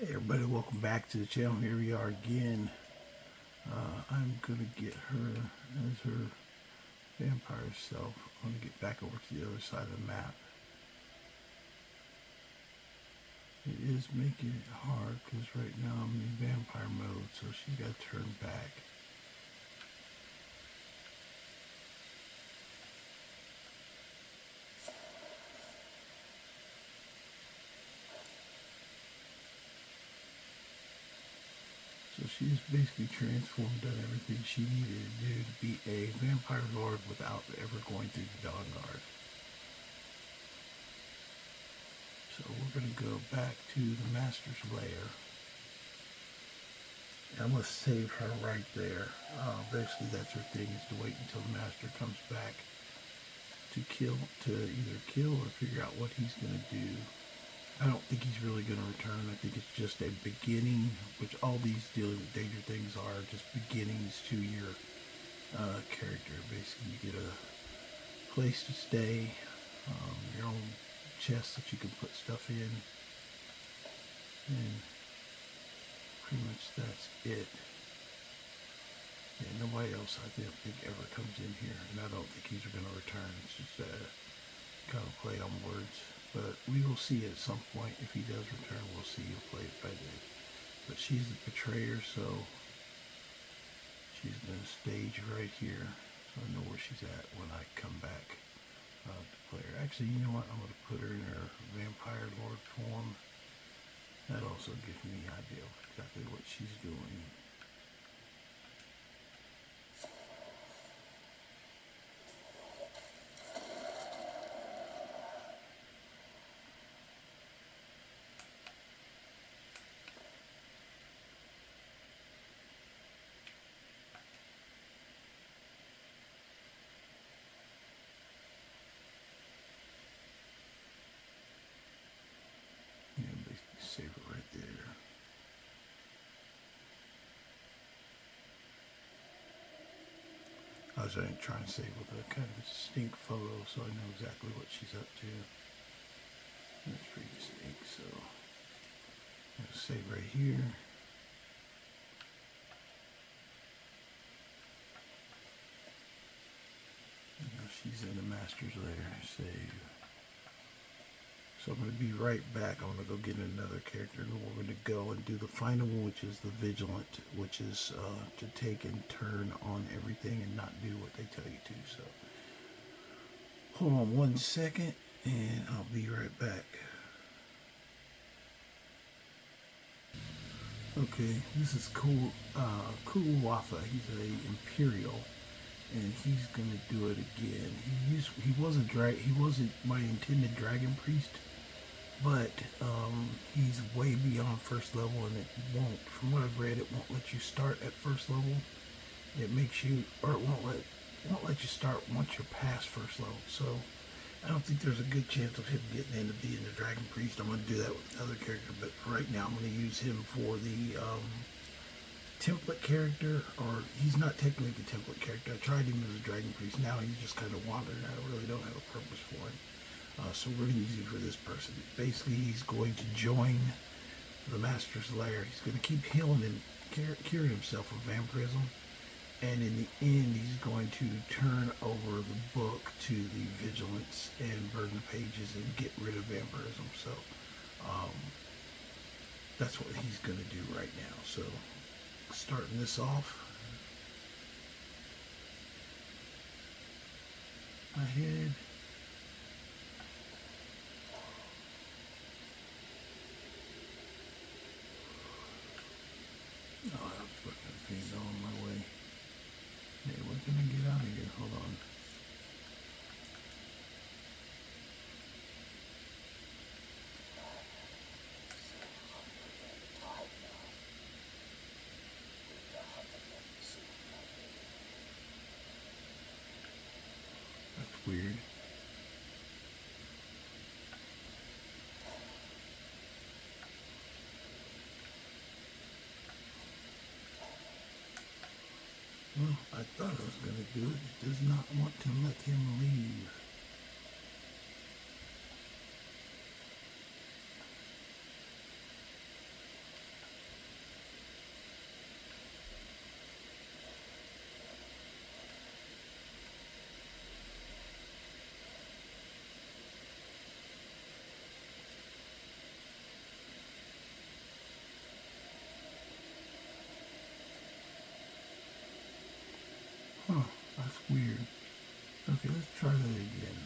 Hey everybody, welcome back to the channel. Here we are again. I'm gonna get her as her vampire self. I'm gonna get back over to the other side of the map. It is making it hard because right now I'm in vampire mode, so she's got to turn back. So she's basically transformed, done everything she needed to do to be a vampire lord without ever going through the Dawn Guard. So we're going to go back to the Master's Lair. I'm going to save her right there. Basically that's her thing, is to wait until the Master comes back to either kill or figure out what he's going to do. I don't think he's really going to return. I think it's just a beginning, which all these dealing with Daedra things are, just beginnings to your character. Basically, you get a place to stay, your own chest that you can put stuff in, and pretty much that's it. Yeah, nobody else I think ever comes in here, and I don't think he's going to return. It's just kind of play on words. But we will see at some point. If he does return, we'll see. He'll play it by then. But she's the betrayer, so she's going to stage right here. So I know where she's at when I come back to play her. Actually, you know what? I'm going to put her in her vampire lord form. That also gives me an idea of exactly what she's doing. Yeah, basically save it right there. I was trying to save with a kind of a distinct photo so I know exactly what she's up to. That's pretty distinct, so I'm going to save right here. She's in the Master's Lair. Save. So I'm going to be right back. I'm going to go get another character, and we're going to go and do the final one, which is the Vigilant, which is to take and turn on everything and not do what they tell you to. So hold on one second, and I'll be right back. Okay, this is Wafa. He's a Imperial, and he's gonna do it again. He wasn't my intended dragon priest, but he's way beyond first level, and it won't. From what I've read, it won't let you start at first level. It makes you, or it won't let you start once you're past first level. So I don't think there's a good chance of him getting into being the dragon priest. I'm going to do that with another character, but right now I'm going to use him for the template character, or he's not technically the template character. I tried him as a dragon priest. Now he's just kind of wandering. I really don't have a purpose for him. So we're going to use him for this person. Basically, he's going to join the Master's Lair. He's going to keep healing and curing himself of vampirism. And in the end, he's going to turn over the book to the Vigilance and burn the pages and get rid of vampirism. So that's what he's going to do right now. So starting this off, ahead. Oh, I'm fucking being on my way. Hey, we're gonna get out of here. Hold on. That's weird. Well, I thought I was going to do it. It does not want to let him leave. Weird. Okay, let's try that again.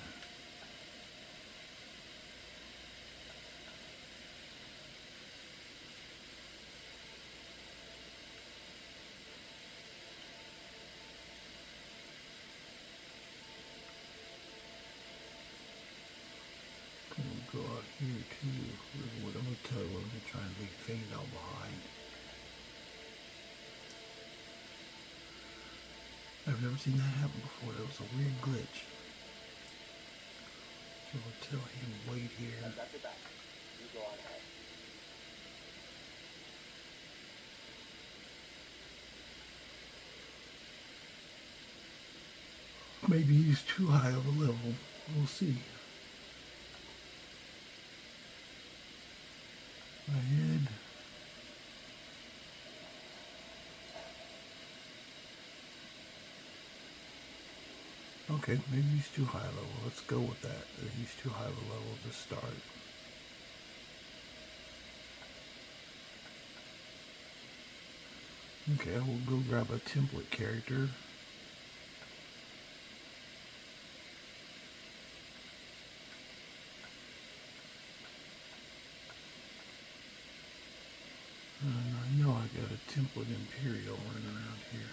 Go out here to riverwood. I'm gonna tell you what, I'm gonna try and leave Fade out behind. I've never seen that happen before. That was a weird glitch. So we'll tell him wait here. I've got your back. You go on ahead. Maybe he's too high of a level. We'll see. Ahead. Okay, maybe he's too high level. Let's go with that. He's too high of a level to start. Okay, we'll go grab a template character. I know I got a template Imperial running around here.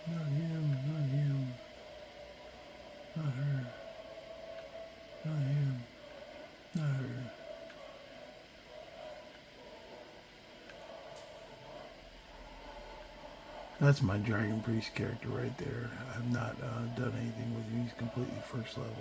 Not him, not him. Not her. Not him. Not her. That's my Dragon Priest character right there. I've not done anything with him. He's completely first level.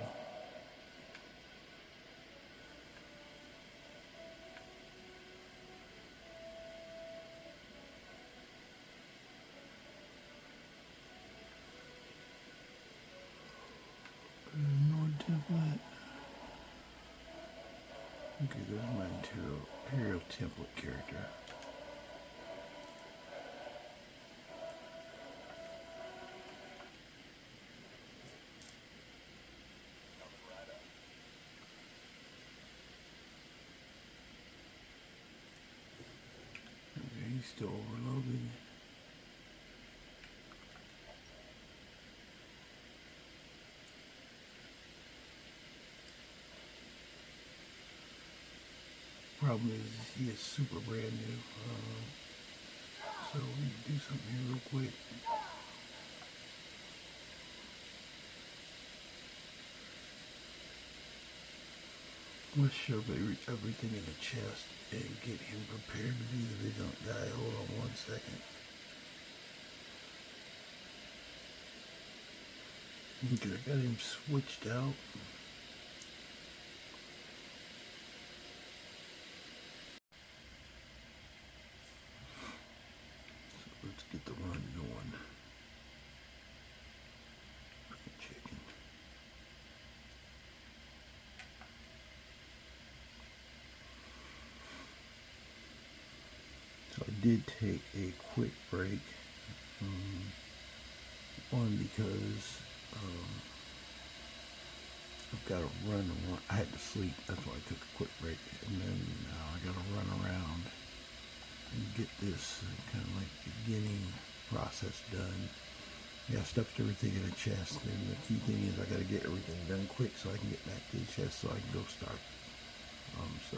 Nord template. Okay, there's my Imperial template character. Okay, he's still overloaded. Problem is, he is super brand new. So we need to do something here real quick. Let's shove everything in the chest and get him prepared to be the Vigilant guy. Hold on one second. Okay, I got him switched out. Let's get the run going. Freaking chicken. So I did take a quick break. One, because I've got to run. I had to sleep. That's why I took a quick break. And then I got to run around and get this kind of like beginning process done. Yeah, I stuffed everything in a chest, and the key thing is I got to get everything done quick so I can get back to the chest so I can go start. So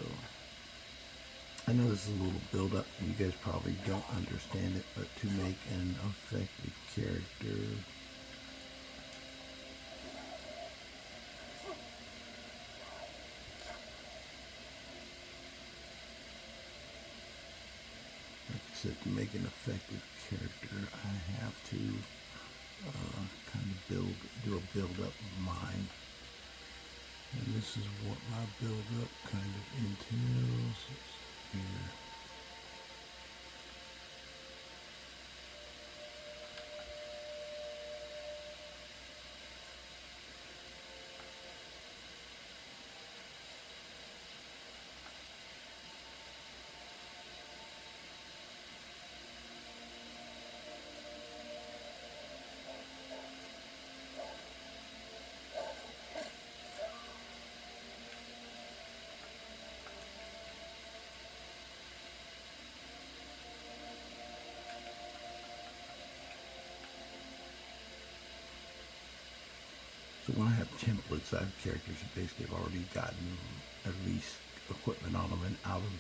I know this is a little build up. You guys probably don't understand it, but to make an effective character, to make an effective character, I have to kind of do a build up of mine. And this is what my build up kind of entails here. when I have templates, I have characters that basically have already gotten at least equipment on them and out of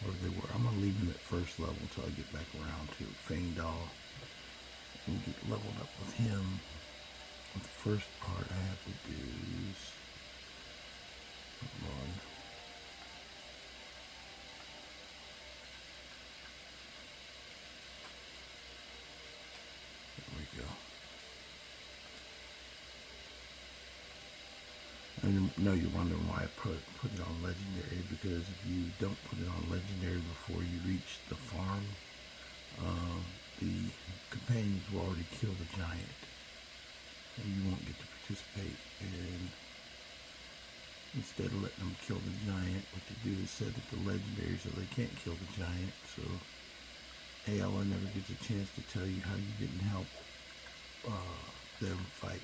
where they were. I'm going to leave them at first level until I get back around to Fangdahl and get leveled up with him. The first part I have to do is, hold on. There we go. I know you're wondering why I put it on legendary, because if you don't put it on legendary before you reach the farm, the companions will already kill the giant, and you won't get to participate. And instead of letting them kill the giant, what you do is set it to legendary so they can't kill the giant. So Ayala never gets a chance to tell you how you didn't help them fight.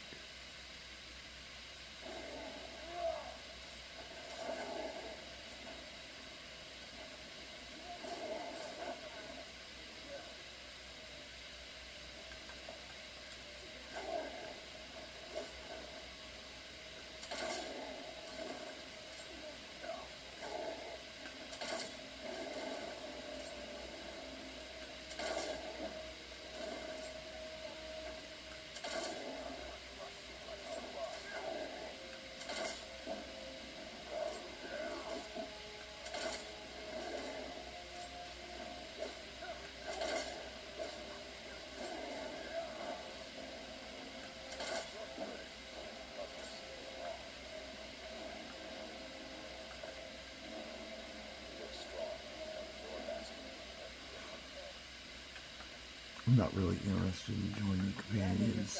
I'm not really interested in joining companions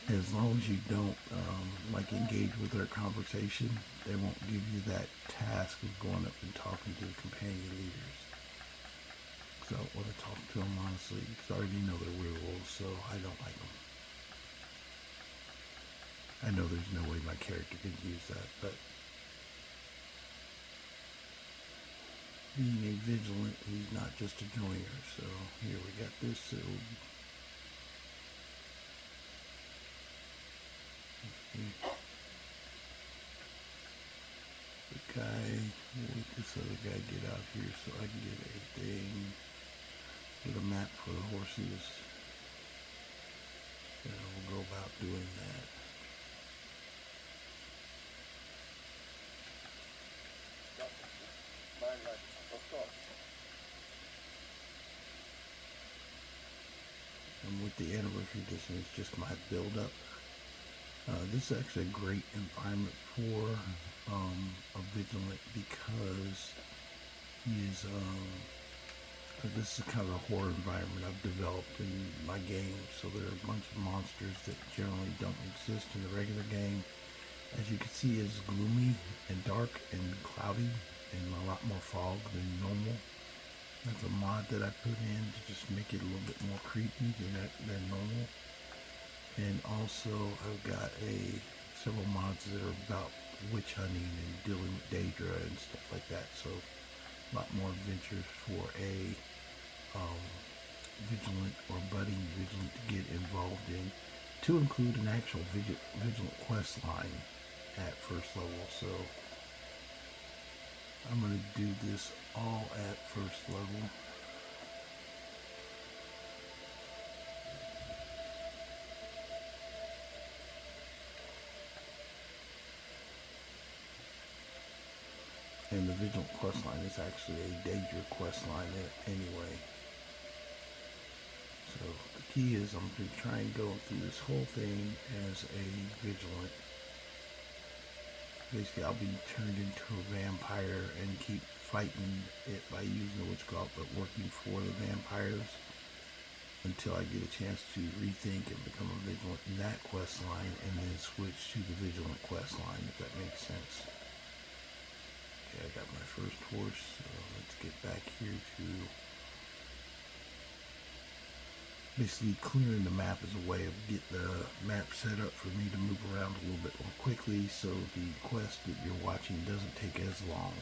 as long as you don't like engage with their conversation. They won't give you that task of going up and talking to the companion leaders. So I don't want to talk to them honestly, because I already know they're werewolves, so I don't like them. I know there's no way my character could use that, but being a vigilant, he's not just a joiner. So here we got this. So the guy, let this other guy get out here so I can get a thing, get a map for the horses. And we'll go about doing that. And with the anniversary edition, it's just my build-up. This is actually a great environment for a Vigilant, because he is, this is kind of a horror environment I've developed in my game. So there are a bunch of monsters that generally don't exist in the regular game. As you can see, it's gloomy and dark and cloudy and a lot more fog than normal. That's a mod that I put in to just make it a little bit more creepy than normal. And also I've got several mods that are about witch hunting and dealing with Daedra and stuff like that. So a lot more adventures for a Vigilant or budding Vigilant to get involved in, to include an actual Vigilant quest line at first level. So I'm going to do this all at first level. And the Vigilant questline is actually a Daedra questline anyway. So the key is I'm going to try and go through this whole thing as a Vigilant. Basically, I'll be turned into a vampire and keep fighting it by using the witch cult, but working for the vampires until I get a chance to rethink and become a Vigilant in that quest line, and then switch to the Vigilant quest line, if that makes sense. Okay, I got my first horse, so let's get back here to basically clearing the map as a way of getting the map set up for me to move around a little bit more quickly, so the quest that you're watching doesn't take as long.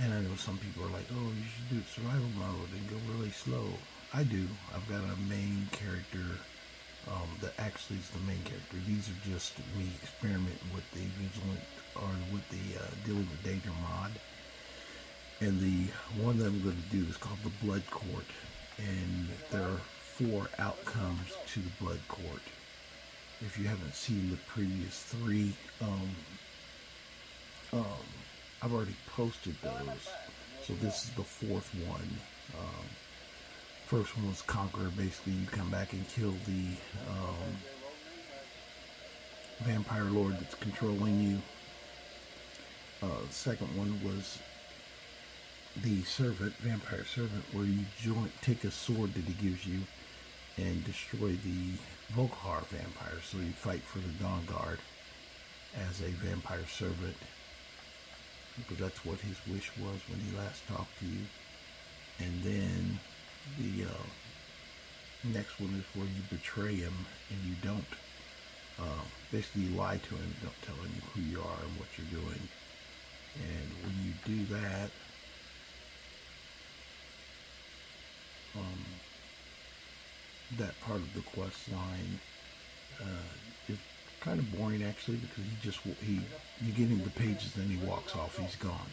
And I know some people are like, oh, you should do survival mode and go really slow. I do. I've got a main character that actually is the main character. These are just me experimenting with the Vigilant, or with the dealing with Daedra mod. And the one that I'm going to do is called the Bloodcourt, and there are 4 outcomes to the Bloodcourt. If you haven't seen the previous 3, I've already posted those. So this is the 4th one. First one was Conqueror. Basically, you come back and kill the vampire lord that's controlling you. Second one was the servant, vampire servant, where you take a sword that he gives you and destroy the Volkihar vampire. So you fight for the Dawn Guard as a vampire servant, because that's what his wish was when he last talked to you. And then the next one is where you betray him and you don't. Basically, you lie to him, don't tell him who you are and what you're doing. And when you do that, that part of the quest line is kind of boring, actually, because you get him the pages, then he walks off. He's gone.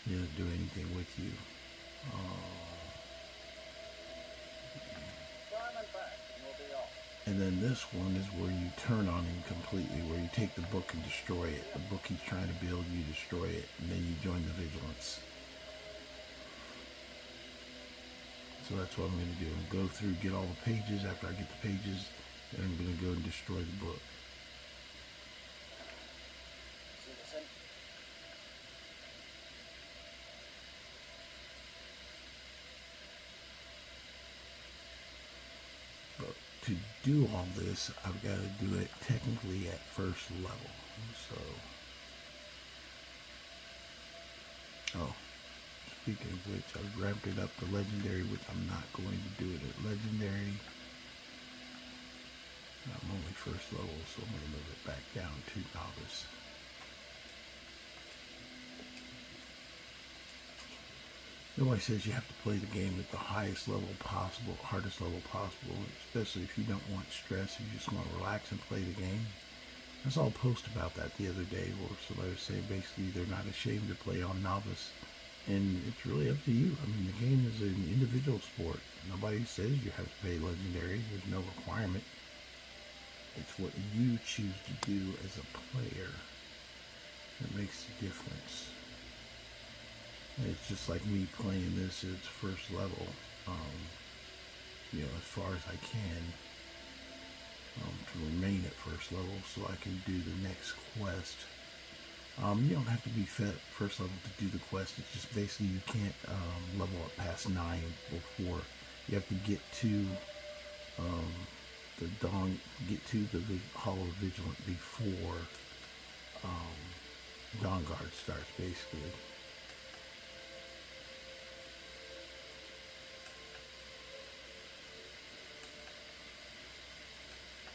He doesn't do anything with you. And then this one is where you turn on him completely, where you take the book and destroy it. The book he's trying to build, you destroy it, and then you join the Vigilance. So that's what I'm going to do. I'm going to go through, get all the pages. After I get the pages, then I'm going to go and destroy the book. But to do all this, I've got to do it technically at first level. So, speaking of which, I've ramped it up to legendary, which I'm not going to do it at legendary. I'm only first level, so I'm going to move it back down to novice. Nobody says you have to play the game at the highest level possible, hardest level possible, especially if you don't want stress, you just want to relax and play the game. I saw a post about that the other day where somebody was saying basically they're not ashamed to play on novice. And it's really up to you. I mean, the game is an individual sport. Nobody says you have to play legendary. There's no requirement. It's what you choose to do as a player that makes the difference. And it's just like me playing this at its first level, as far as I can, to remain at first level so I can do the next quest. You don't have to be first level to do the quest. It's just basically you can't level up past 9 before. You have to get to the Hall of Vigilant before Dawn Guard starts, basically.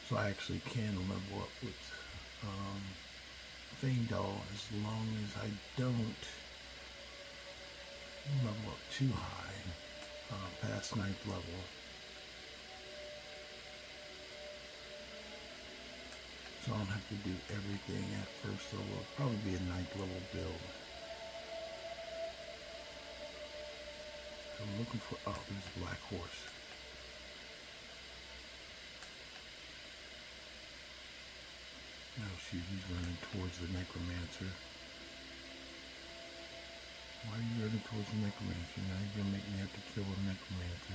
So I actually can level up with Stendarr as long as I don't level up too high, past 9th level. So I don't have to do everything at first level. It'll probably be a 9th level build. I'm looking for, there's a black horse. No, shoot, he's running towards the necromancer. Why are you running towards the necromancer? Now you're going to make me have to kill a necromancer.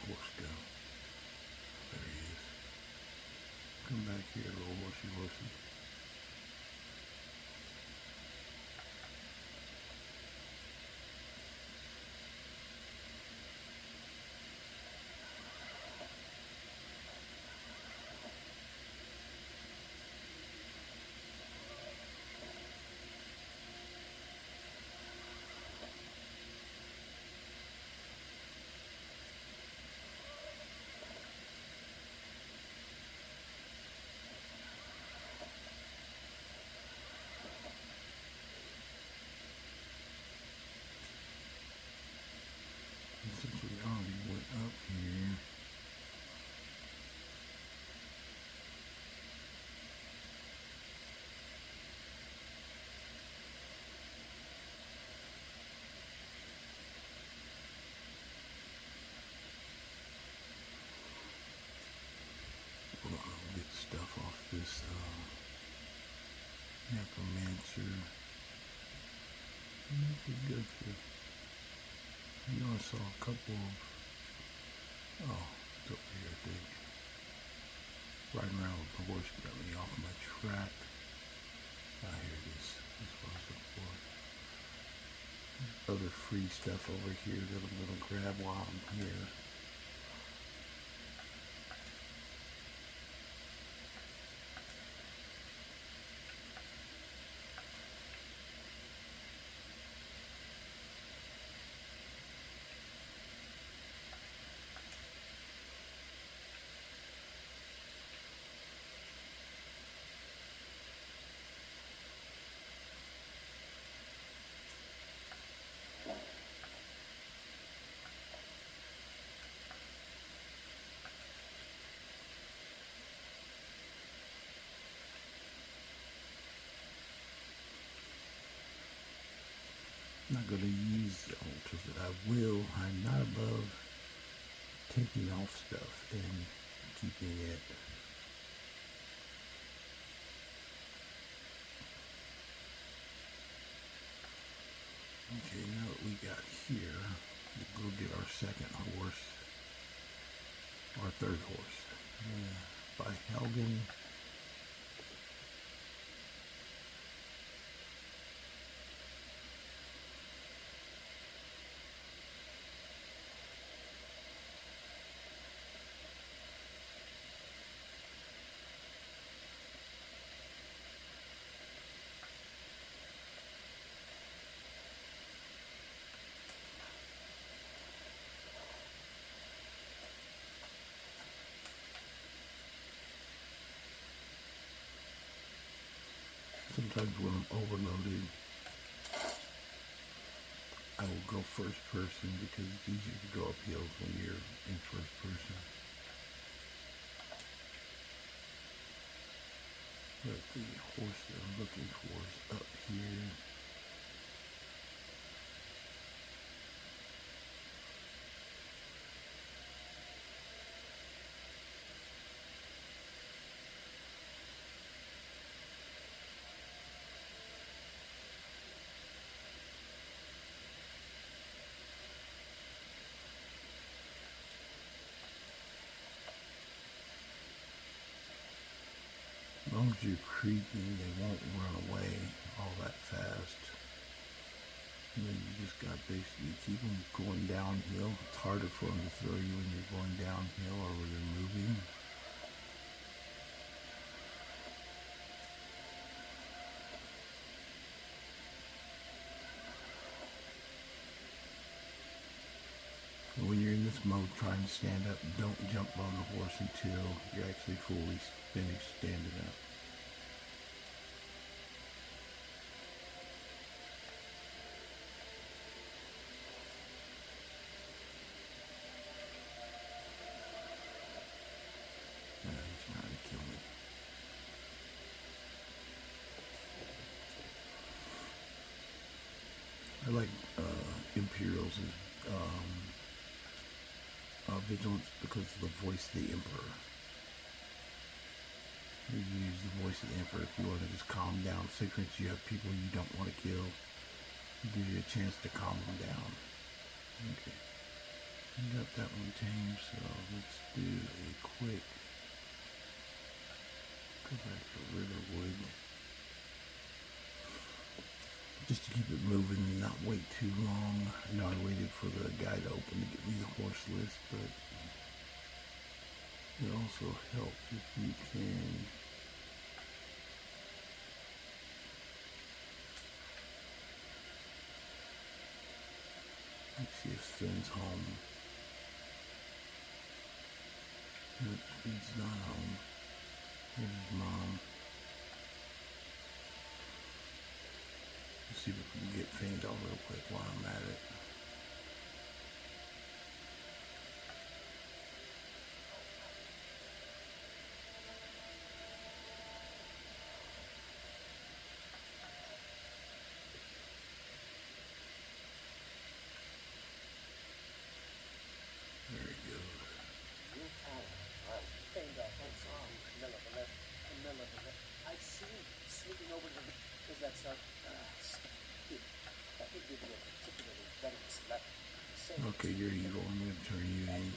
Horse go. There he is. Come back here, little horsey horsey. up here. I'll get stuff off this necromancer. Pretty good for. I know I saw a couple of. Oh, it's over here, I think. Riding around with the horse got me off my track. Ah, here it is. That's what I was looking for. There's other free stuff over here that I'm gonna grab while I'm here. I'm not going to use the altars that I will. I'm not above taking off stuff and keeping it. Okay, now that we got here, we'll go get our second horse, our third horse, by Helgen. Sometimes when I'm overloaded, I will go first person because it's easier to go up hills when you're in first person. But the horse that I'm looking for is up here. As long as you're creeping, they won't run away all that fast. And then you just got basically keep them going downhill. It's harder for them to throw you when you're going downhill or when you're moving. And when you're in this mode, trying to stand up, don't jump on the horse until you're actually fully finished standing up. He's trying to kill me. I like Imperials as Vigilant because of the voice of the Emperor. You use the voice of the Emperor if you want to just calm down. Say for instance you have people you don't want to kill. It gives you a chance to calm them down. Okay. We got that one tamed, so let's do a quick go back to riverwood. Just to keep it moving and not wait too long. I know I waited for the guy to open to get me the horse list, but it also helps if you can let's see if Finn's home. Nope, he's not home. Here's his mom. Let's see if we can get Finn on real quick while I'm at it. Okay, you're evil. I'm going to turn you in.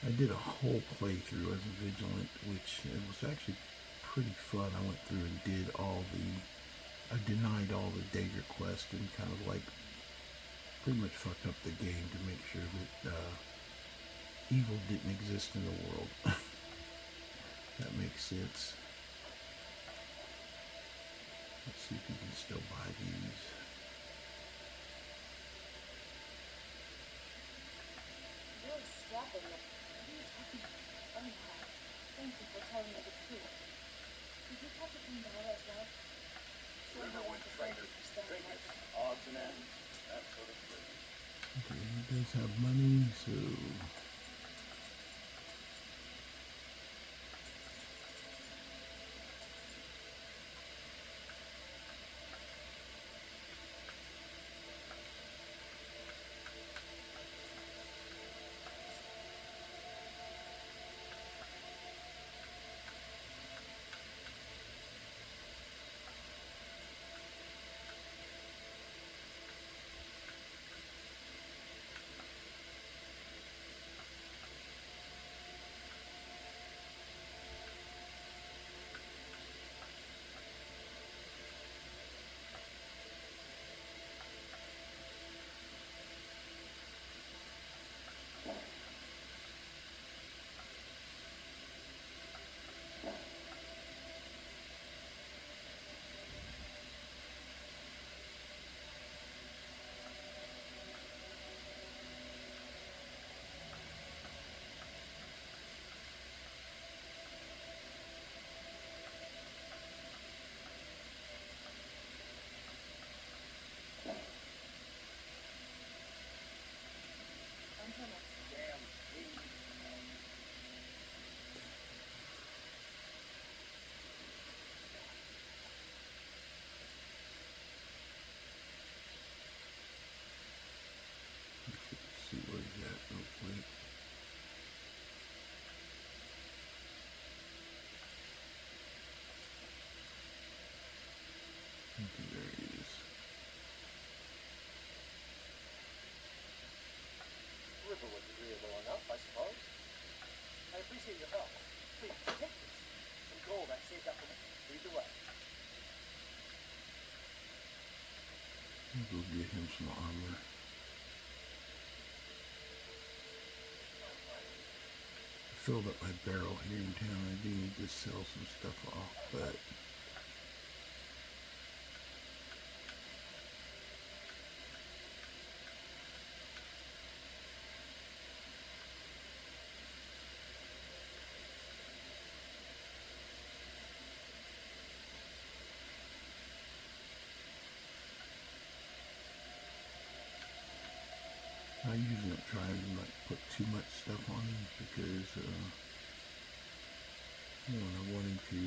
I did a whole playthrough as a Vigilant, which it was actually pretty fun. I went through and did I denied all the Daedric quests and kind of like pretty much fucked up the game to make sure that evil didn't exist in the world. That makes sense. Let's see if we can still buy these. You're strapping it. What are you talking about? Oh my. Thank you for telling me the truth. Did you talk to Stendarr as well? Riverwood traders, trinkets, odds and ends, that sort of thing. Okay, he does have money, so Until next time. Damn king. let's see where he's at real quick. Okay, there he is. Riverwood's agreeable enough, I suppose. I appreciate your help. Please, take this. Some gold I saved up from it. Lead the way. I'll go get him some armor. I filled up my barrel here in town. I do need to sell some stuff off, but I usually don't try and like put too much stuff on him because you know, I want him to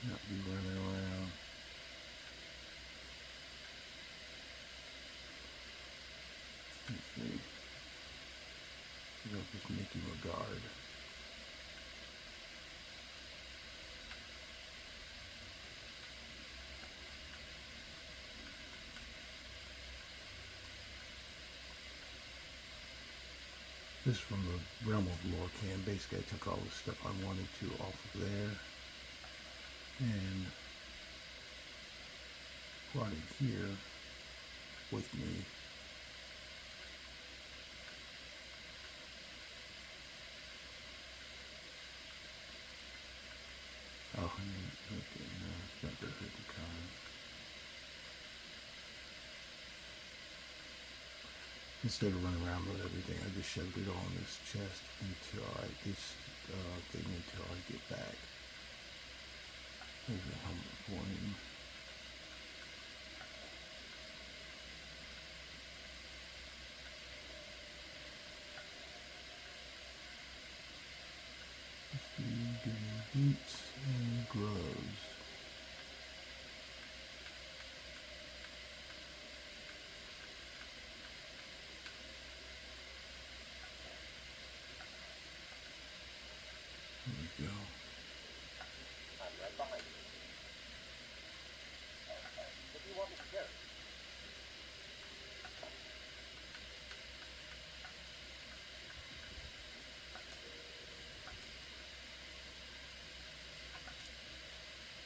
not be running around. Let's see. I'll just make him a guard. This is from the Realm of Lorcan. Basically, I took all the stuff I wanted to off of there and brought it here with me. Oh, okay, no, it's not the hood and con. Instead of running around with everything, I just shoved it all in this chest until I get back. There's a helmet for him. Let's be doing boots and gloves. There we go. right behind you. What do you want me to carry?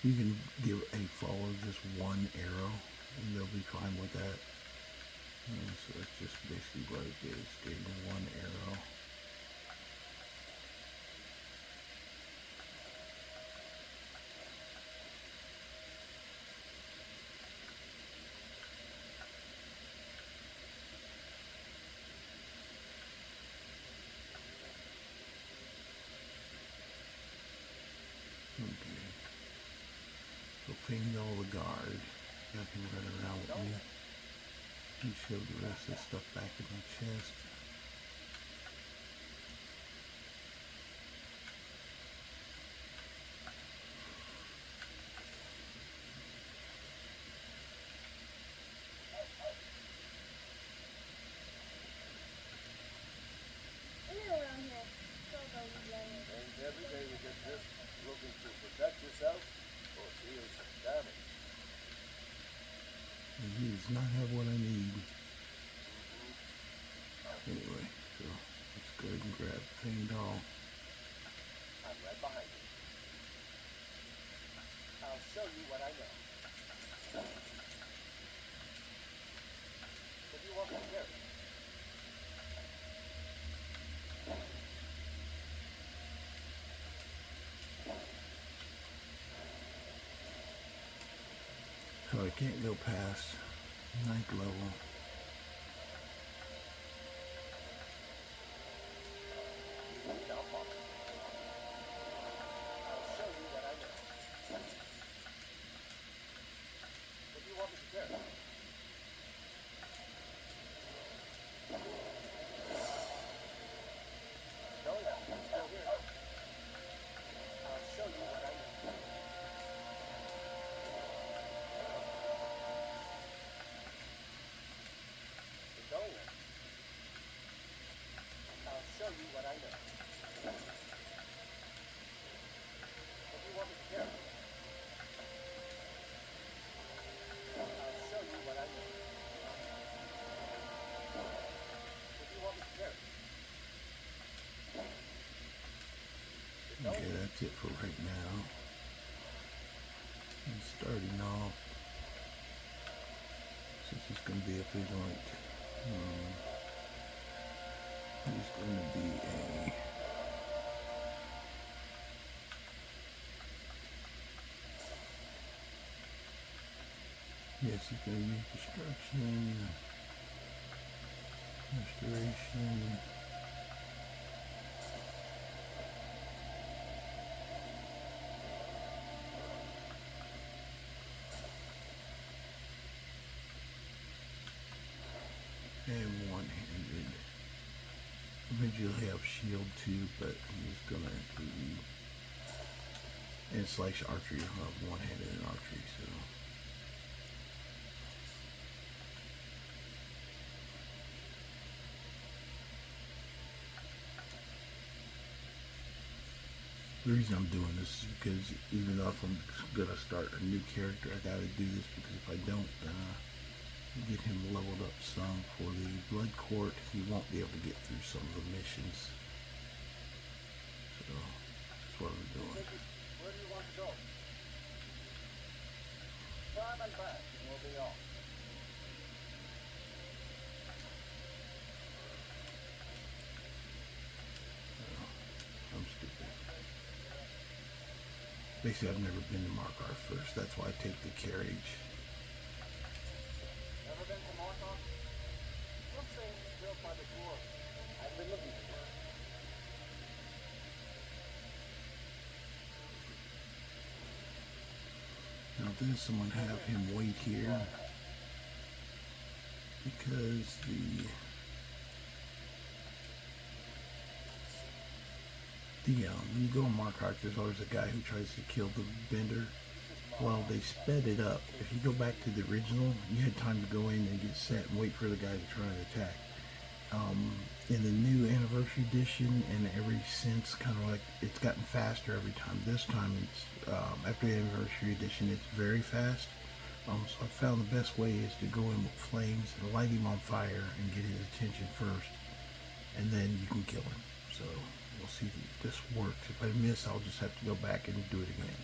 You can give a follower just one arrow, and they'll be fine with that. And so that's just basically what it is, getting one arrow. Okay. So Fangol the guard. Got him running around with me. He shoved the rest of the stuff back in my chest. Around here. So go yelling. And every day you get this, looking to protect yourself or deal some damage. And he does not have what I need. Anyway, so let's go ahead and grab Fangol. I'm right behind you. I'll show you what I know. What do you want me to carry? So I can't go past 9th level. You need help, Mom. I'll show you what I know. What do you want me to carry? No, I'm still here. I'll show you what I know. Keep going then. I'll show you what I know. What do you want me to carry? I'll show you what I know. What do you want me to carry? Keep going. Okay, that's it for right now. And starting off, since it's going to be a Vigilant, he's going to be a yes, he's going to use destruction, restoration. And one-handed. Eventually he'll have shield too, but he's gonna include and slash archery. He'll have one-handed and archery, so the reason I'm doing this is because even though if I'm gonna start a new character, I gotta do this because if I don't get him leveled up some for the Bloodcourt, he won't be able to get through some of the missions. So that's what I'm doing. Where do you want to go? Climb and back, and we'll be off. I'm stupid. Basically, I've never been to Markarth first. That's why I take the carriage. Never been to Markarth? Some say it's built by the dwarves. I've been looking for it. Now then someone have him wait here because when you go on Markarth, there's always a guy who tries to kill the vendor. Well, they sped it up. If you go back to the original, you had time to go in and get set and wait for the guy to try and attack. in the new anniversary edition and every since, kind of like it's gotten faster every time. This time it's after the anniversary edition, it's very fast. So I found the best way is to go in with flames and light him on fire and get his attention first, and then you can kill him. So we'll see if this works. If I miss, I'll just have to go back and do it again.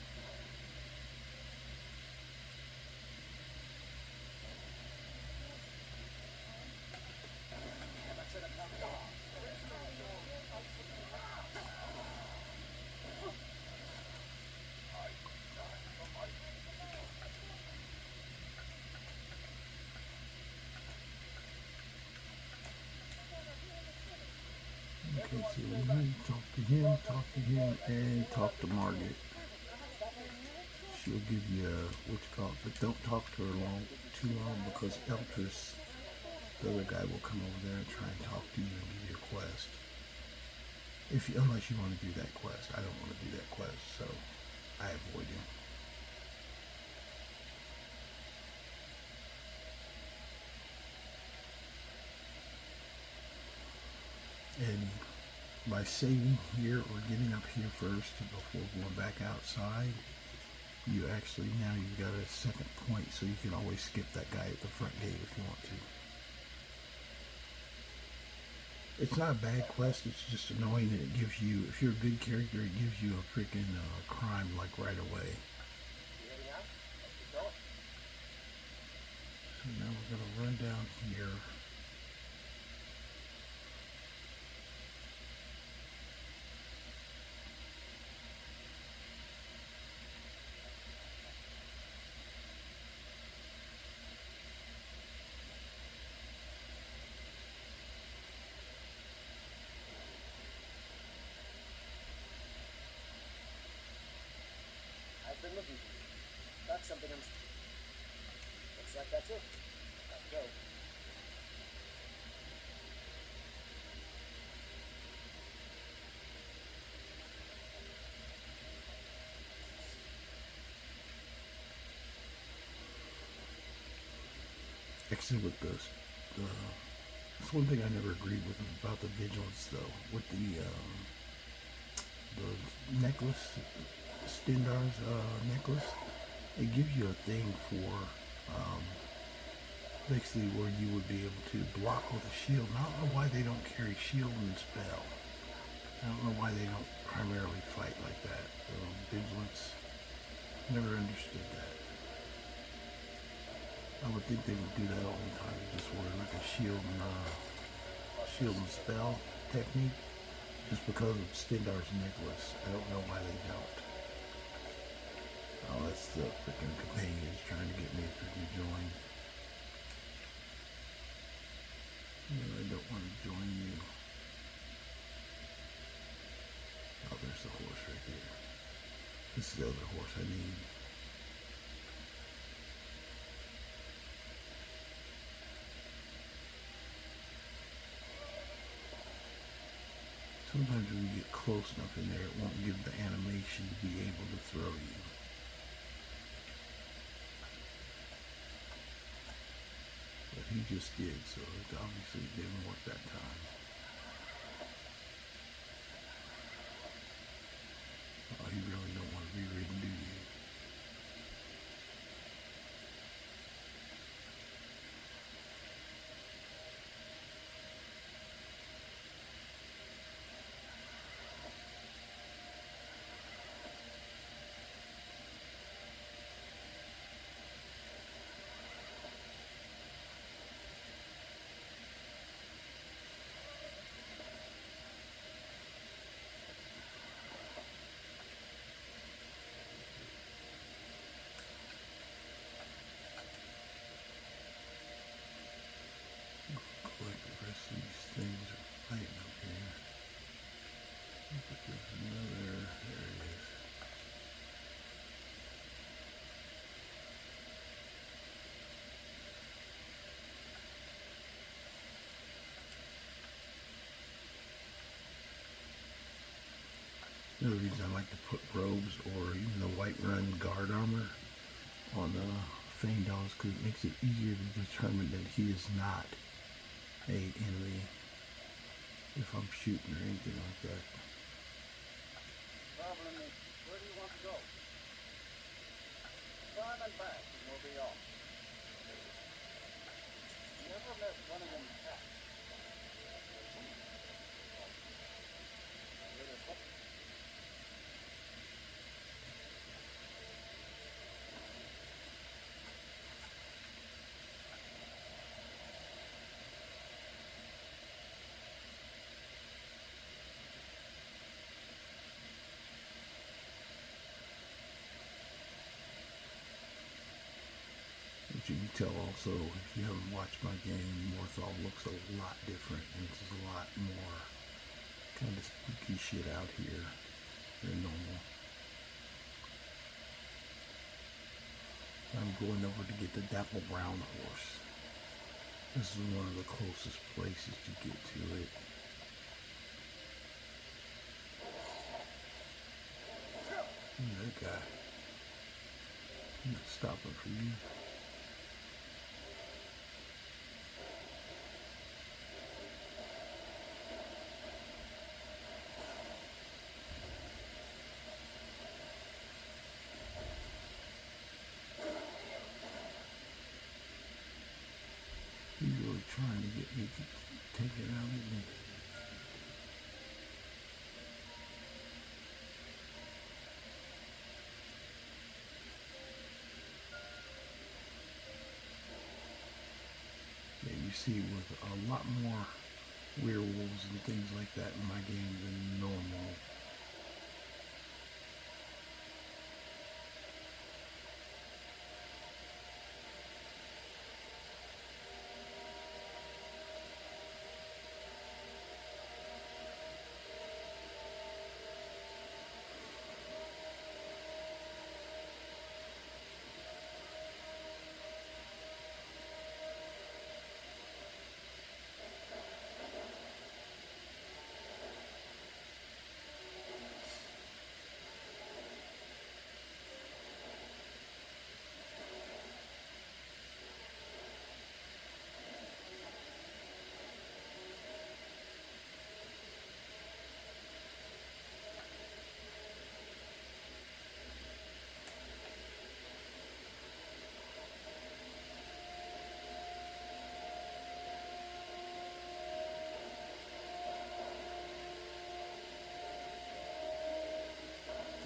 Okay, so we're going to talk to him, and talk to Margaret. She'll give you what you call it, but don't talk to her too long, because Eltrus, the other guy, will come over there and try and talk to you and give you a quest. Unless you want to do that quest. I don't want to do that quest, so I avoid him. And by saving here or getting up here first before going back outside, you actually, now you've got a second point, so you can always skip that guy at the front gate if you want to. It's not a bad quest, it's just annoying that it gives you, if you're a good character, it gives you a freaking crime like right away. So now we're going to run down here. I've been looking for you. That's something I'm... Looks like that's it. Time to go. Actually, with this, that's one thing I never agreed with about the Vigilance, though. With the necklace, Stendarr's necklace, it gives you a thing for basically where you would be able to block with a shield. And I don't know why they don't carry shield and spell. I don't know why they don't primarily fight like that. Vigilance, never understood that. I would think they would do that all the time, just wear like a shield and spell technique, just because of Stendarr's necklace. I don't know why they don't. Oh, that's the freaking companions trying to get me to freaking join. No, I don't want to join you. Oh, there's the horse right there. This is the other horse I need. Sometimes when you get close enough in there, it won't give the animation to be able to throw you. But he just did, so it obviously didn't work that time. Oh, you really don't want to be ridden, do you? Collect the rest of these things are fighting up here. Looks like there's another, there it is. Another reason I like to put robes or even the Whiterun guard armor on Fane dolls, because it makes it easier to determine that he is not a enemy. if I'm shooting or anything like that. Traveling, where do you want to go? Farm and back, and we'll be off. Never met one of them cats. But you can tell also, if you haven't watched my game, Morthal looks a lot different, and there's a lot more kind of spooky shit out here than normal. I'm going over to get the Dapple Brown horse. This is one of the closest places to get to it. That guy. I'm not stopping for you. He's really trying to get me to take it out of me. Yeah, you see with a lot more werewolves and things like that in my game than normal.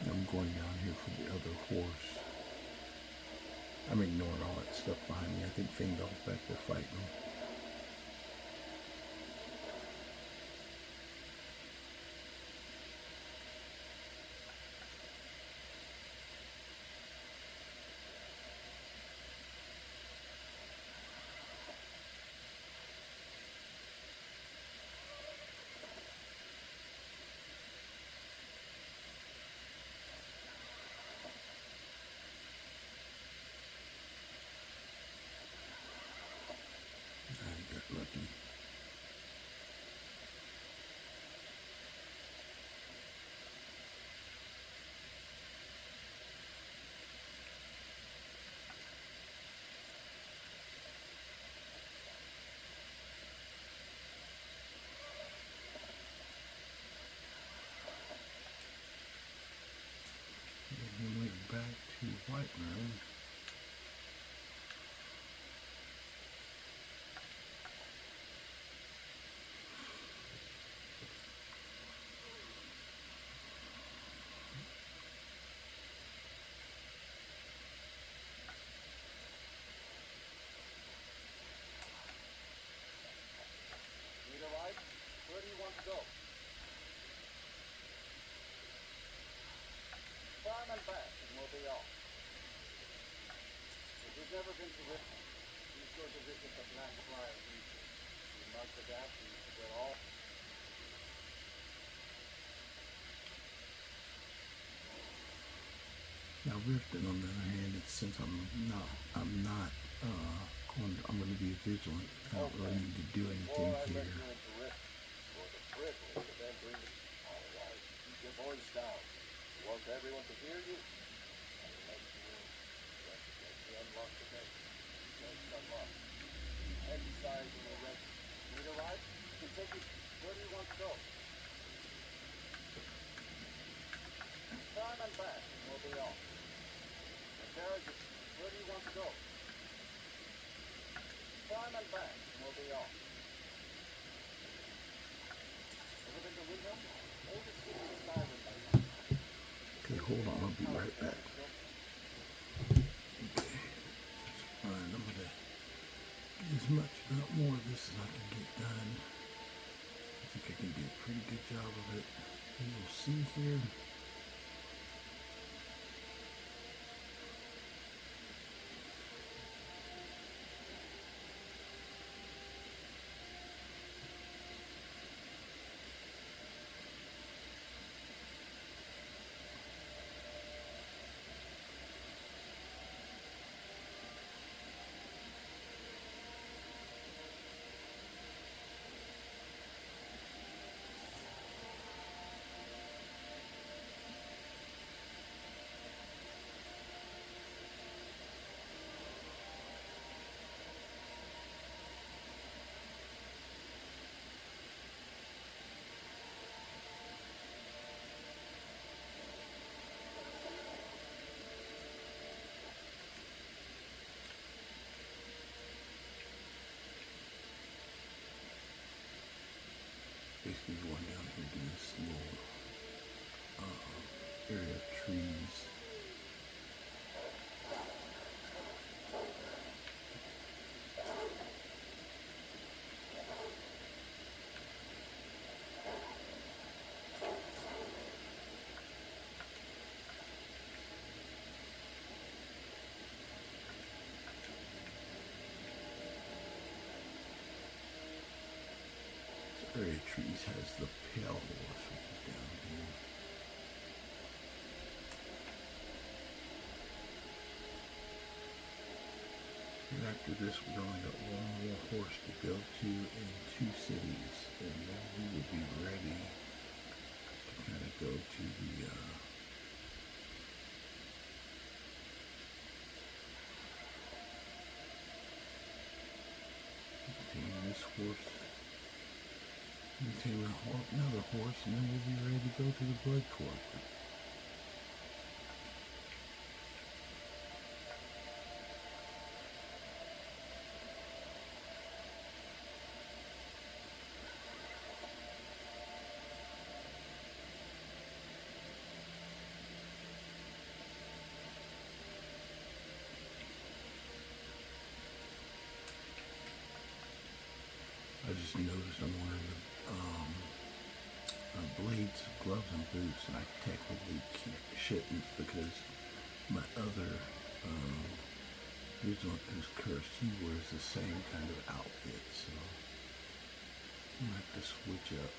I'm going down here for the other horse. I'm ignoring all that stuff behind me. I think Fangdal's back there fighting them. I got lucky. And we went back to Whiterun. Need a ride? Where do you want to go? Farm and back, and we'll be off. If you've never been to Richmond, be sure to visit the Blackfriars region. You mark the gap, and you forget all. Now Riften, on the other hand, it's since I'm going to be a vigilant. I don't really need to do anything Before I let here. you into Richmond, for the privilege of entering the otherwise, keep your voice down. You want everyone to hear you? I will let you in. Just let me unlock the gate. Gates unlocked. Head inside when you're ready. Need a ride? You can take it. Where do you want to go? Time and back, and we'll be off. The carriages, where do you want to go? Time and back, and we'll be off. Ever been to Windhelm? Oldest city in Skyrim by now. Okay, hold on, I'll be right back. Okay, that's fine. I'm gonna get as much more of this as I can get done. I think I can do a pretty good job of it. You will see here. Basically going down here to this little area of trees. Area of trees has the pale horse, which is down here. And after this, we've only got one more horse to go to in 2 cities, and then we will be ready to kind of go to the this horse. Tame another horse, and then we'll be ready to go to the Bloodcourt. I just noticed I'm wearing the blades, gloves, and boots, and I technically shouldn't because my other Vigilant who's cursed, he wears the same kind of outfit, so I'm gonna have to switch up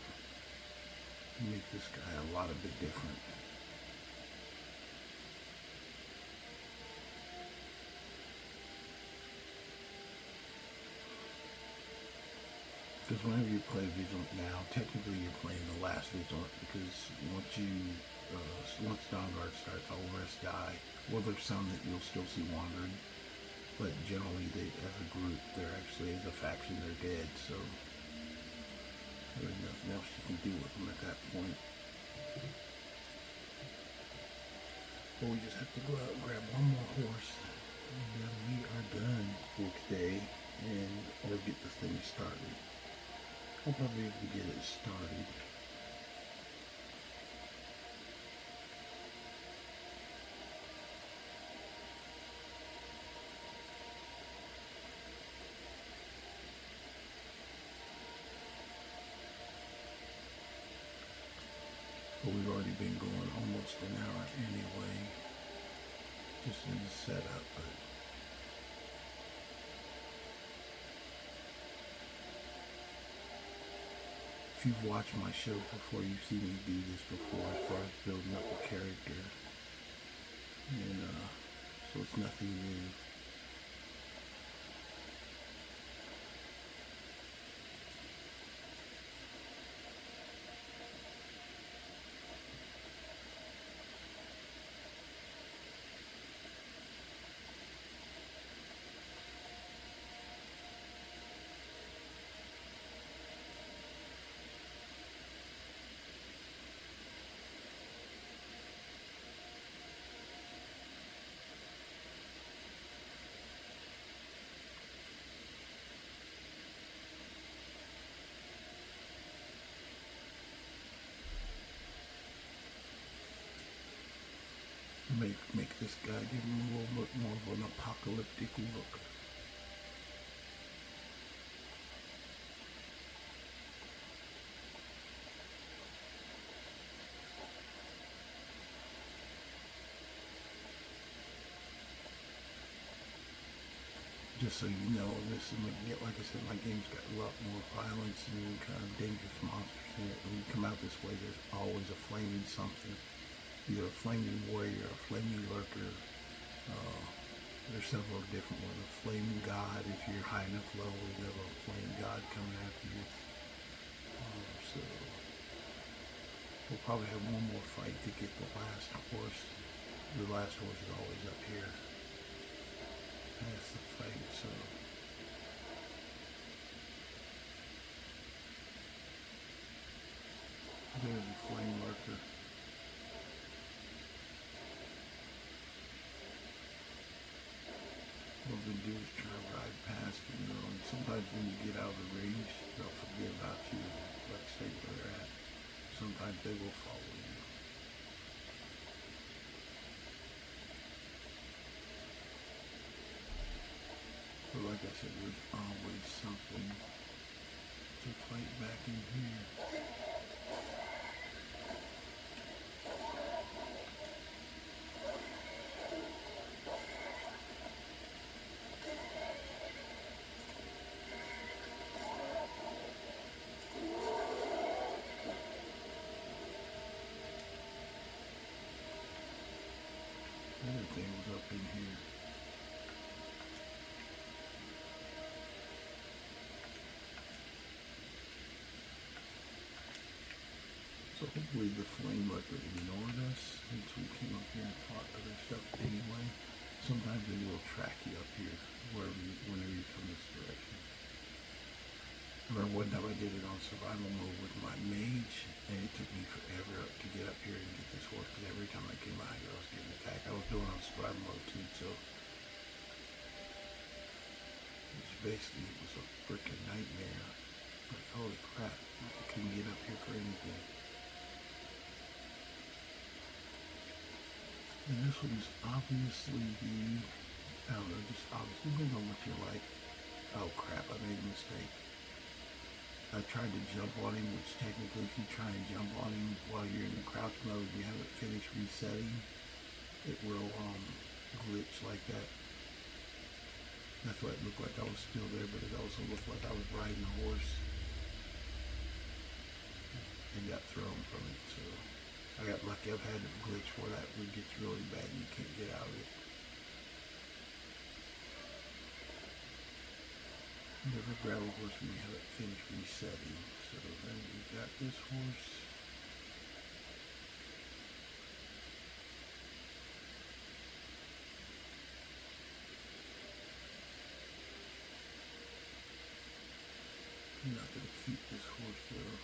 and make this guy a lot of bit different. Because whenever you play Vigilant now, technically you're playing the last Vigilant, because once Dawnguard starts, all the rest die. Well, there's some that you'll still see wandering, but generally, as a group, they're actually, as a faction, they're dead, so there's nothing else you can do with them at that point. But we just have to go out and grab one more horse, and then we are done for today, or get this thing started. I'll probably be able to get it started. But we've already been going almost an hour anyway, just in the setup, but if you've watched my show before, you've seen me do this before as far as building up a character, and so it's nothing new. Make this guy give him a little bit more of an apocalyptic look. Just so you know, this is like I said, my game's got a lot more violence and kind of dangerous monsters in it. When you come out this way, there's always a flaming something, either a flaming warrior, a flaming lurker. There's several different ones. A flaming god, if you're high enough level, you have a flaming god coming after you. So we'll probably have one more fight to get the last horse. The last horse is always up here. That's the fight, so there's a flame lurker. What we do is try to ride past them, and sometimes when you get out of the range, they'll forget about you, like stay where they're at. Sometimes they will follow you. But like I said, there's always something to fight back in here. Everything was up in here. So hopefully the flame lurker ignored us since we came up here and fought other stuff anyway. Sometimes they will track you up here whenever you come this direction. I remember one time I did it on survival mode with my mage, and it took me forever to get up here and get this horse, because every time I came out here I was getting attacked. I was doing it on survival mode too, so it was a freaking nightmare. Like, holy crap, I couldn't get up here for anything. And this one's obviously I don't know, just obviously, depends on what you like. Oh crap, I made a mistake. I tried to jump on him, which technically if you try and jump on him while you're in the crouch mode and you haven't finished resetting, it will glitch like that. That's why it looked like I was still there, but it also looked like I was riding a horse and got thrown from it. So I got lucky. I've had a glitch where that would get really bad and you can't get out of it. Never grab a horse when you haven't finished resetting. So then we got this horse. I'm not going to keep this horse though.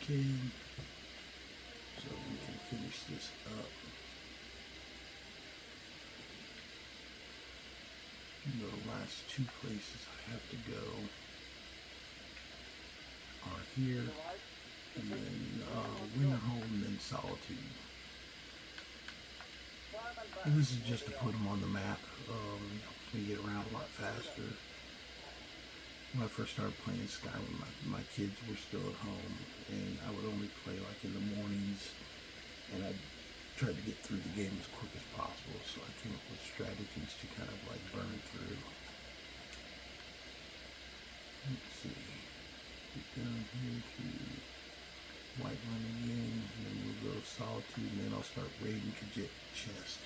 Can, so we can finish this up. The last two places I have to go are here, and then Winterhold, and then Solitude. And this is just to put them on the map. Helps me get around a lot faster. When I first started playing Skyrim, my kids were still at home, and I would only play like in the mornings, and I tried to get through the game as quick as possible, so I came up with strategies to kind of like burn through. Let's see, get down here to Whiterun again, and then we'll go to Solitude, and then I'll start raiding Khajiit chest.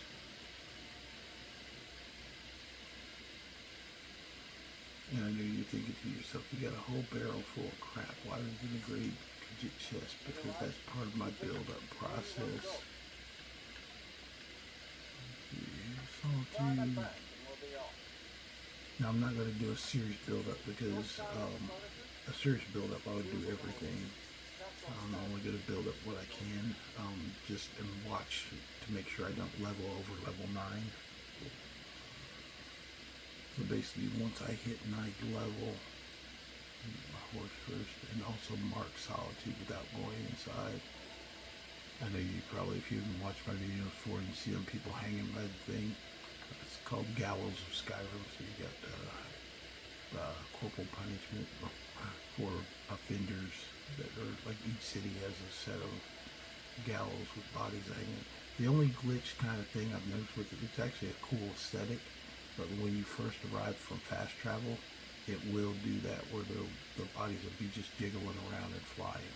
And I know you're thinking to yourself, you got a whole barrel full of crap. Why are you going to grade Khajiit chest? Because that's part of my build-up process. Solitude. Now I'm not going to do a serious build-up because a serious build-up I would do everything. I'm only going to build up what I can, just and watch to make sure I don't level over level 9. So basically, once I hit 9th level, my horse first, and also mark solitude without going inside. I know you probably, if you haven't watched my videos before, you see them people hanging by the thing. It's called Gallows of Skyrim. So you got corporal punishment for offenders that are like each city has a set of gallows with bodies hanging. The only glitch kind of thing I've noticed with it, it's actually a cool aesthetic, but when you first arrive from fast travel, it will do that where the bodies will be just jiggling around and flying.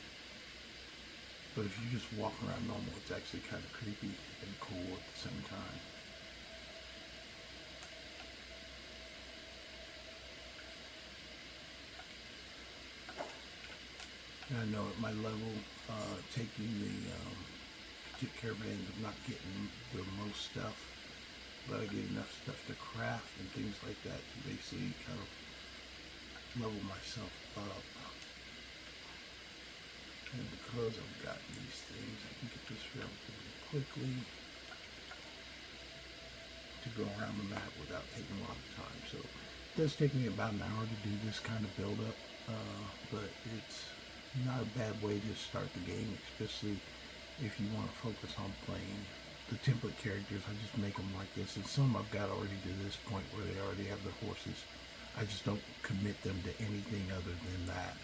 But if you just walk around normal, it's actually kind of creepy and cool at the same time. And I know at my level, taking the caravans, I'm not getting the most stuff, but I get enough stuff to craft and things like that to basically kind of level myself up. And because I've got these things, I can get this relatively quickly to go around the map without taking a lot of time. So it does take me about an hour to do this kind of build up, but it's not a bad way to start the game, especially if you want to focus on playing the template characters. I just make them like this, and some I've got already to this point where they already have their horses. I just don't commit them to anything other than that.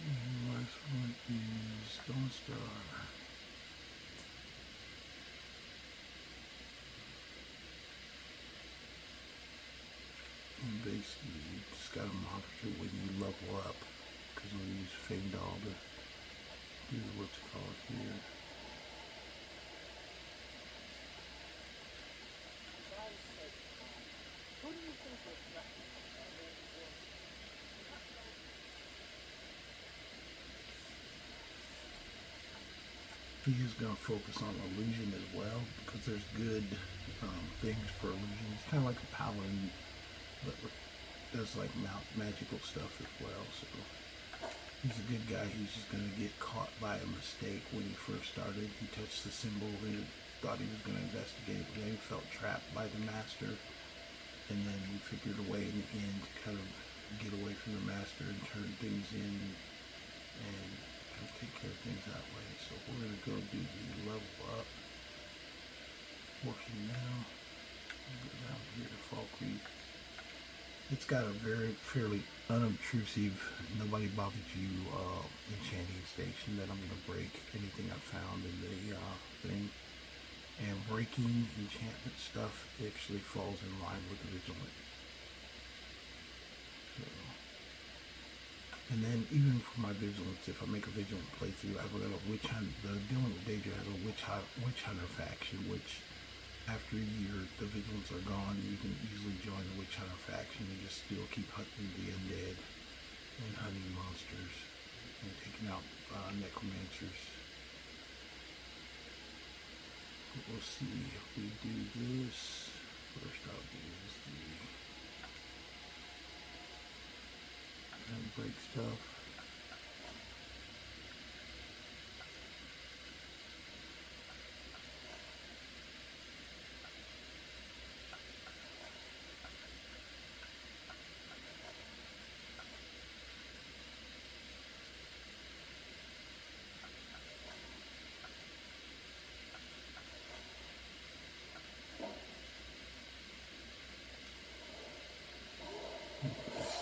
And the last one is Stendarr. And basically, you just got to monitor when you level up, because we use Stendarr to do what's called here. He is going to focus on illusion as well, because there's good things for illusion. It's kind of like a paladin, but does like magical stuff as well. So he's a good guy. He's just going to get caught by a mistake when he first started. He touched the symbol and thought he was going to investigate, but then he felt trapped by the master, and then he figured a way in the end to kind of get away from the master and turn things in and kind of take care of things that way. So we're going to go do the level up portion now. We'll go down here to Fall Creek. It's got a fairly unobtrusive, nobody bothers you enchanting station that I'm going to break anything I found in the thing. And breaking enchantment stuff actually falls in line with the Vigilant. So, and then even for my Vigilance, if I make a Vigilant playthrough, I've got a witch hunter. The dealing with Daedra has a witch hunter faction, which after a year, the Vigilants are gone. You can easily join the Witch Hunter faction and just still keep hunting the undead and hunting monsters and taking out necromancers. But we'll see if we do this. First I'll do is and break stuff.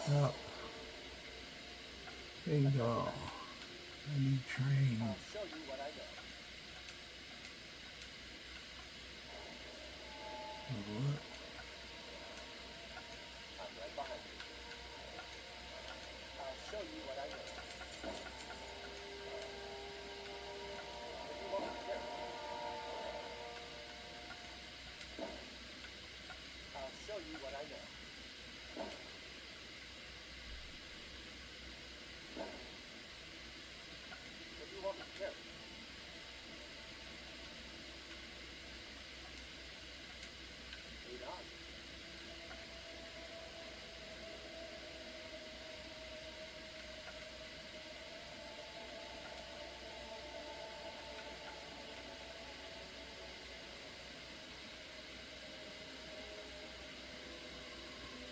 Stop. Bingo. I need train. I'll show you what I know. What? I'm right behind you. I'll show you what I know. If you want to hear it, I'll show you what I know. carry. Lead on.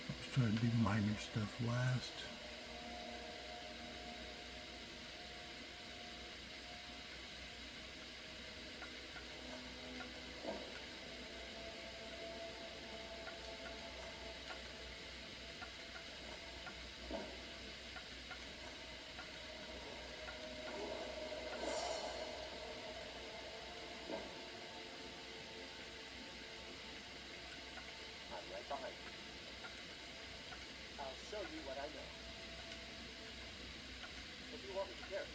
Let's try to do minor stuff last. I'm right behind you. I'll show you what I know. What do you want me to carry?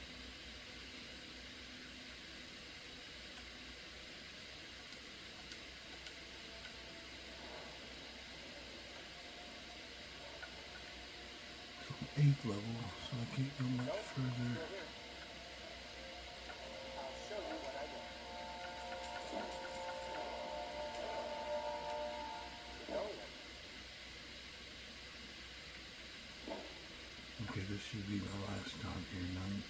So I'm 8th level, so I can't go much Nope, further. still here. I'll show you what I know. You're going then. Okay, this should be my last time here, 9th.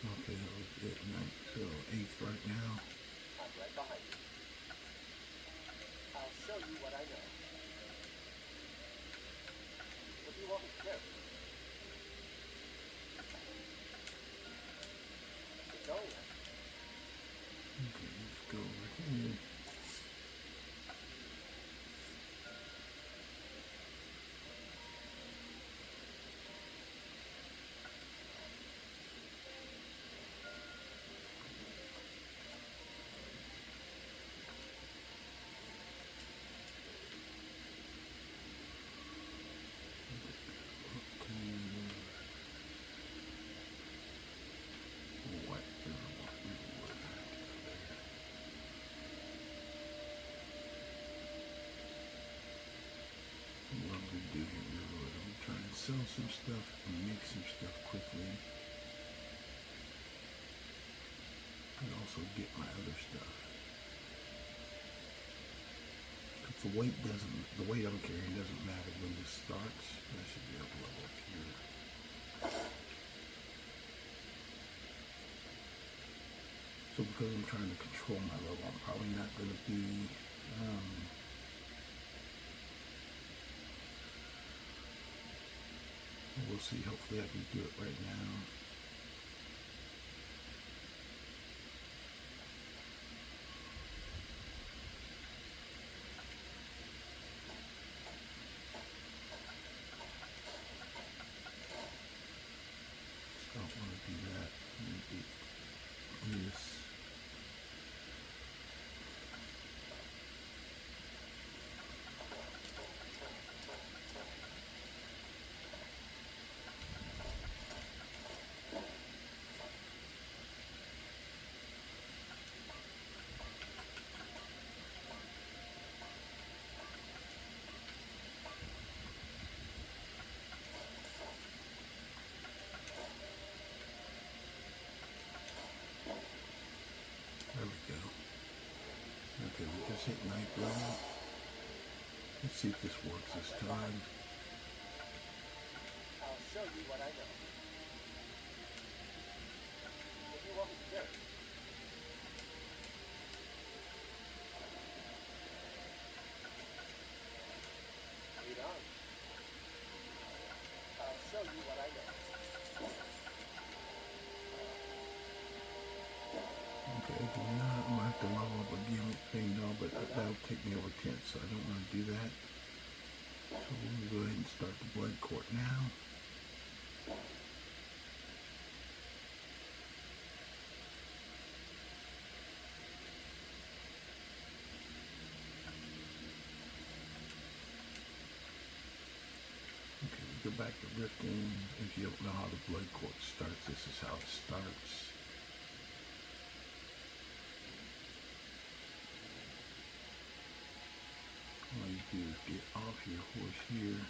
Okay, that was it, 9th, so 8th right now. I'm right behind you. I'll show you what I know. What do you want me to carry? You're going then. Okay, let's go over here. What? Riverwood. What I'm gonna do here, Riverwood, I'm trying to sell some stuff and make some stuff quickly. And also get my other stuff. If the weight I'm carrying doesn't matter when this starts. I should be able to level up here. So because I'm trying to control my level, I'm probably not going to be we'll see. Hopefully I can do it right now. So I don't want to do that. I'm going to do this. There we go. Okay, we just hit 9th level. Let's see if this works this time. I'll show you what I know. What do you want me to carry? Lead on. I'll show you what I know. Okay, I do not want to level up again with Stendarr, but that'll take me over 10, so I don't want to do that. So we'll go ahead and start the Bloodcourt now. Okay, we go back to Rifting. If you don't know how the Bloodcourt starts, this is how it starts. All you do is get off your horse here,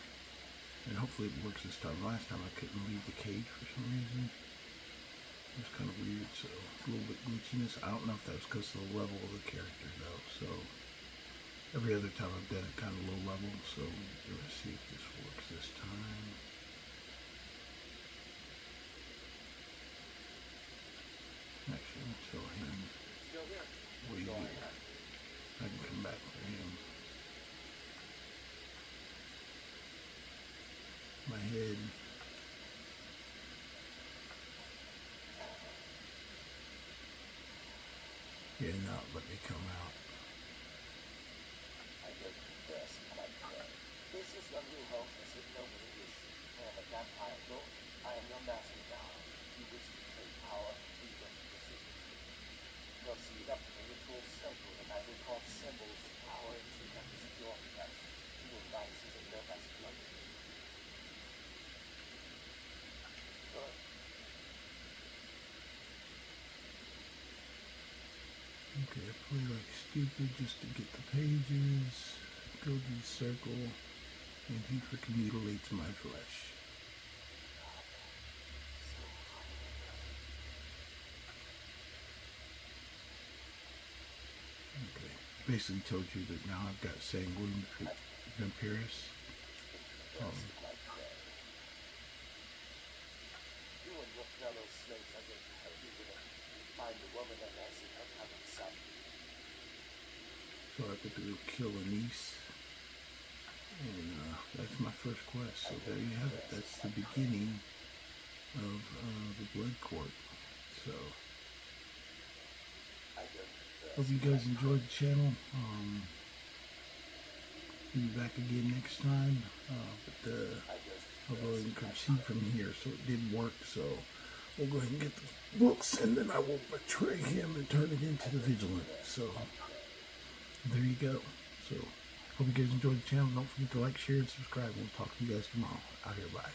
and hopefully it works this time. Last time I couldn't leave the cage for some reason. It was kind of weird, so it's a little bit glitchiness. I don't know if that was because of the level of the character though, so every other time I've done it kind of low level, so let's see if this works this time. Actually, I'm gonna tell him, wait here. I can come back for him. My head. Yeah, now let me come out. I will confess, my friend. This is your new home, as it normally is. And at that time, Lord, I am your master now. You wish to take power, freedom, decision. Proceed up to the ritual circle, and I will call symbols of power and freedom. This is your best. Two advices of your best luck. Good. Okay, I play like stupid just to get the pages, go to the circle, and he freaking mutilates my flesh. Okay, basically told you that now I've got sanguine vampirus. You and your fellow slaves are going to help you with it. Find the woman and answer her coming son. So I have to go kill a niece. And that's my first quest. So there you have it. That's the beginning of the Bloodcourt. So hope you guys enjoyed the channel. We'll be back again next time. But I'll go ahead and proceed from here. So it did work. So we'll go ahead and get the books, and then I will betray him and turn it into the Vigilant. So there you go. So hope you guys enjoyed the channel. Don't forget to like, share, and subscribe. We'll talk to you guys tomorrow. Out here, bye.